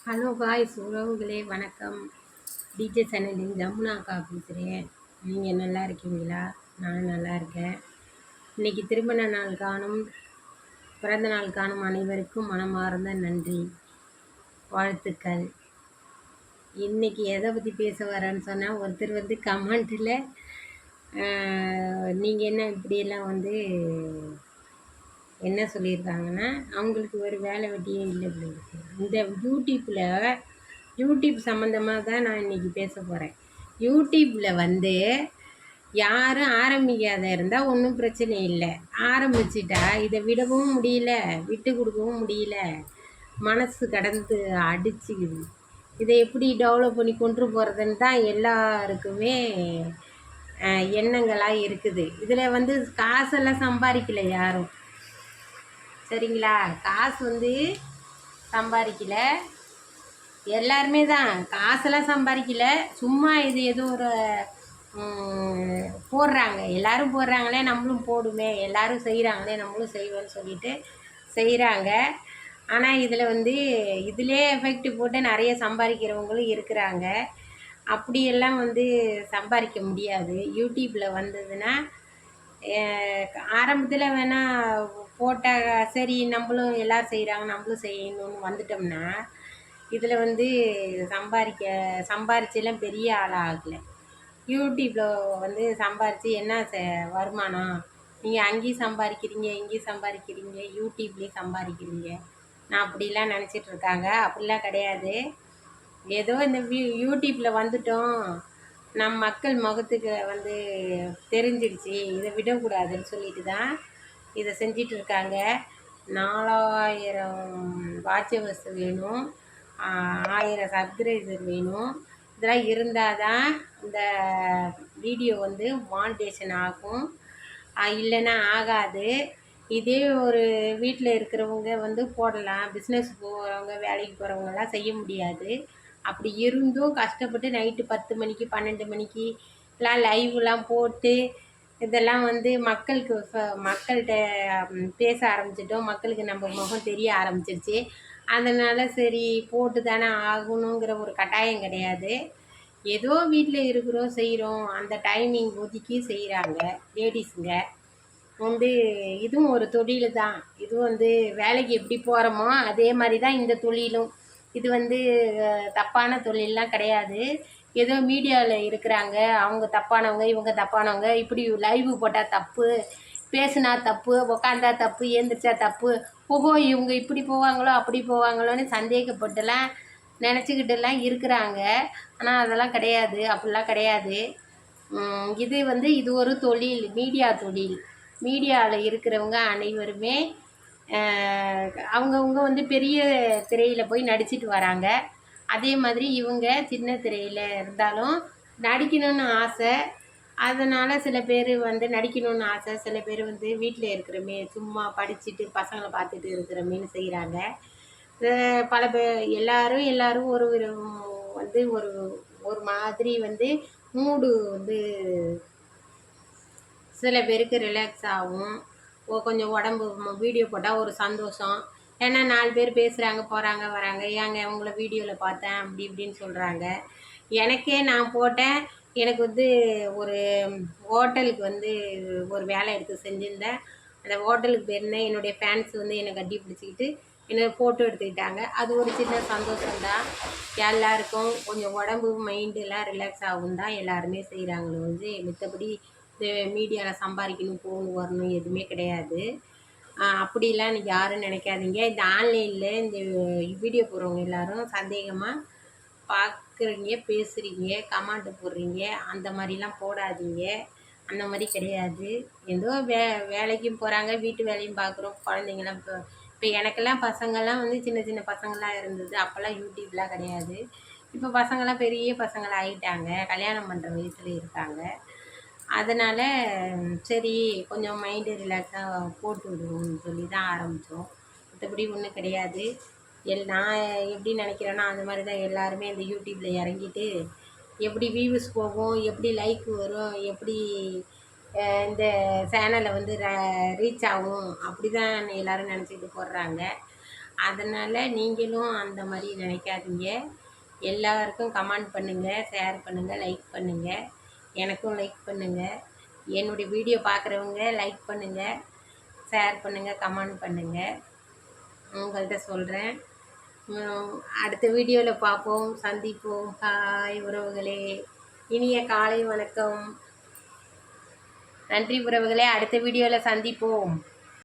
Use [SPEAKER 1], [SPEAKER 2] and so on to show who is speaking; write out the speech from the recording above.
[SPEAKER 1] Hello guys உறவுகளே வணக்கம். DJ சேனலின் ஜமுனா அக்கா பேசுகிறேன். நீங்கள் நல்லா இருக்கீங்களா? நான் நல்லா இருக்கேன். இன்றைக்கி திருமண நாள் காணும் பிறந்த நாள் காணும் அனைவருக்கும் மனமார்ந்த நன்றி, வாழ்த்துக்கள். இன்றைக்கி எதை பற்றி பேச வரேன்னு சொன்னால், ஒருத்தர் கமெண்ட்டில் நீங்கள் என்ன இப்படியெல்லாம் என்ன சொல்லியிருக்காங்கன்னா, அவங்களுக்கு ஒரு வேலை வெட்டியே இல்லை அப்படின்ட்டு. இந்த யூடியூப் சம்மந்தமாக தான் நான் இன்றைக்கி பேச போகிறேன். யூடியூப்பில் யாரும் ஆரம்பிக்காத இருந்தால் ஒன்றும் பிரச்சனை இல்லை. ஆரம்பிச்சிட்டா இதை விடவும் முடியல, விட்டு கொடுக்கவும் முடியல, மனசு கடந்து அடிச்சுக்குது. இதை எப்படி டெவலப் பண்ணி கொண்டு போகிறதுன்னு தான் எல்லாருக்குமே எண்ணங்களாக இருக்குது. இதில் காசெல்லாம் சம்பாதிக்கல யாரும், சரிங்களா? காசு சம்பாதிக்கல, எல்லாருமே தான் காசெல்லாம் சம்பாதிக்கல. சும்மா இது ஏதோ ஒரு போடுறாங்க, எல்லோரும் போடுறாங்களே நம்மளும் போடுமே, எல்லோரும் செய்கிறாங்களே நம்மளும் செய்வோன்னு சொல்லிட்டு செய்கிறாங்க. ஆனால் இதில் இதிலே எஃபெக்ட் போட்டு நிறைய சம்பாதிக்கிறவங்களும் இருக்கிறாங்க. அப்படியெல்லாம் சம்பாதிக்க முடியாது. யூடியூப்பில் வந்ததுன்னா ஆரம்பத்தில் வேணால் போட்டால் சரி, நம்மளும் எல்லோரும் செய்கிறாங்க நம்மளும் செய்யணும்னு வந்துட்டோம்னா இதில் சம்பாரிச்செல்லாம் பெரிய ஆளாக ஆகலை. யூடியூப்பில் சம்பாரித்து என்ன வருமானம்? நீங்கள் அங்கேயும் சம்பாதிக்கிறீங்க, இங்கேயும் சம்பாதிக்கிறீங்க, யூடியூப்லேயும் சம்பாதிக்கிறீங்க. நான் அப்படிலாம் நினச்சிட்ருக்காங்க. அப்படிலாம் கிடையாது. ஏதோ இந்த யூடியூப்பில் வந்துட்டோம், நம் மக்கள் முகத்துக்கு தெரிஞ்சிடுச்சு, இதை விடக்கூடாதுன்னு சொல்லிட்டு தான் இதை செஞ்சிட்ருக்காங்க. 4000 வாட்சவர்ஸ் வேணும், 1000 சப்ஸ்கிரைபர் வேணும். இதெல்லாம் இருந்தால் தான் இந்த வீடியோ மானிட்டேஷன் ஆகும், இல்லைன்னா ஆகாது. இதே ஒரு வீட்டில் இருக்கிறவங்க போடலாம், பிஸ்னஸ் போகிறவங்க வேலைக்கு போகிறவங்கலாம் செய்ய முடியாது. அப்படி இருந்தும் கஷ்டப்பட்டு நைட்டு 10 மணிக்கு 12 மணிக்குலாம் லைவ்லாம் போட்டு இதெல்லாம் மக்கள்கிட்ட பேச ஆரம்பிச்சிட்டோம். மக்களுக்கு நம்ம முகம் தெரிய ஆரம்பிச்சிருச்சு. அதனால் சரி போட்டு தானே ஆகணுங்கிற ஒரு கட்டாயம் கிடையாது. ஏதோ வீட்டில் இருக்கிறோம், செய்கிறோம், அந்த டைமிங் ஒதுக்கி செய்கிறாங்க லேடிஸுங்க. இதுவும் ஒரு தொழில் தான். இது வேலைக்கு எப்படி போகிறோமோ அதே மாதிரி தான் இந்த தொழிலும். இது தப்பான தொழிலெலாம் கிடையாது. ஏதோ மீடியாவில் இருக்கிறாங்க, அவங்க தப்பானவங்க, இவங்க தப்பானவங்க, இப்படி லைவ் போட்டால் தப்பு, பேசுனா தப்பு, உக்காந்தா தப்பு, ஏந்திரிச்சா தப்பு, ஓஹோ இவங்க இப்படி போவாங்களோ அப்படி போவாங்களோன்னு சந்தேகப்பட்டுலாம் நினச்சிக்கிட்டுலாம் இருக்கிறாங்க. ஆனால் அதெல்லாம் கிடையாது, அப்படிலாம் கிடையாது. இது ஒரு தொழில், மீடியா தொழில். மீடியாவில் இருக்கிறவங்க அனைவருமே அவங்கவுங்க பெரிய திரையில் போய் நடிச்சிட்டு வராங்க. அதே மாதிரி இவங்க சின்ன திரையில் இருந்தாலும் நடிக்கணும்னு ஆசை. அதனால் சில பேர் நடிக்கணும்னு ஆசை, சில பேர் வீட்டில் இருக்கிறமே சும்மா படிச்சுட்டு பசங்களை பார்த்துட்டு இருக்கிறமேன்னு செய்கிறாங்க. பல பேர் எல்லோரும் ஒரு ஒரு ஒரு மாதிரி மூடு சில பேருக்கு ரிலாக்ஸ் ஆகும். கொஞ்சம் உடம்பு வீடியோ போட்டால் ஒரு சந்தோஷம். ஏன்னா 4 பேர் பேசுகிறாங்க, போகிறாங்க, வராங்க, ஏங்க உங்களை வீடியோவில் பார்த்தேன் அப்படி இப்படின்னு சொல்கிறாங்க. எனக்கே நான் போட்டேன். எனக்கு ஒரு ஹோட்டலுக்கு ஒரு வேலை எடுத்து செஞ்சுருந்தேன். அந்த ஹோட்டலுக்கு போயிருந்தேன். என்னுடைய ஃபேன்ஸ் என்னை கட்டி பிடிச்சிக்கிட்டு என்னை ஃபோட்டோ எடுத்துக்கிட்டாங்க. அது ஒரு சின்ன சந்தோஷம்தான். எல்லாருக்கும் கொஞ்சம் உடம்பு மைண்டெல்லாம் ரிலாக்ஸ் ஆகும் தான் எல்லாருமே செய்கிறாங்களோ மித்தபடி மீடியாவில் சம்பாதிக்கணும், போகணும், வரணும் எதுவுமே கிடையாது. அப்படிலாம் எனக்கு யாரும் நினைக்காதீங்க. இந்த ஆன்லைனில் இந்த வீடியோ போடுறவங்க எல்லோரும் சந்தேகமாக பார்க்குறீங்க, பேசுகிறீங்க, கமெண்ட்டு போடுறீங்க, அந்த மாதிரிலாம் போடாதீங்க. அந்த மாதிரி கிடையாது. ஏதோ வேலைக்கும் போகிறாங்க, வீட்டு வேலையும் பார்க்குறோம், குழந்தைங்களாம் இப்போ எனக்கெல்லாம் பசங்கள்லாம் சின்ன சின்ன பசங்களாம் இருந்தது. அப்போல்லாம் யூடியூப்லாம் கிடையாது. இப்போ பசங்கள்லாம் பெரிய பசங்களாக ஆகிட்டாங்க, கல்யாணம் பண்ணுற வயசில் இருக்காங்க. அதனால் சரி கொஞ்சம் மைண்டு ரிலாக்ஸாக போட்டு விடுவோம்னு சொல்லி தான் ஆரம்பித்தோம். மற்றபடி ஒன்றும் கிடையாது. நான் எப்படி நினைக்கிறேன்னா அந்த மாதிரி தான் எல்லாருமே இந்த யூடியூப்பில் இறங்கிட்டு எப்படி வியூஸ் போகும், எப்படி லைக் வரும், எப்படி இந்த சேனலை ரீச் ஆகும், அப்படி தான் எல்லோரும் நினச்சிக்கிட்டு போடுறாங்க. அதனால் நீங்களும் அந்த மாதிரி நினைக்காதீங்க. எல்லாருக்கும் கமெண்ட் பண்ணுங்கள், ஷேர் பண்ணுங்கள், லைக் பண்ணுங்கள். எனக்கும் லைக் பண்ணுங்கள். என்னுடைய வீடியோ பார்க்குறவங்க லைக் பண்ணுங்கள், ஷேர் பண்ணுங்கள், கமெண்ட் பண்ணுங்கள். உங்கள்கிட்ட சொல்கிறேன். அடுத்த வீடியோவில் பார்ப்போம், சந்திப்போம். ஹாய் உறவுகளே, இனிய காலை வணக்கம். நன்றி உறவுகளே, அடுத்த வீடியோவில் சந்திப்போம்.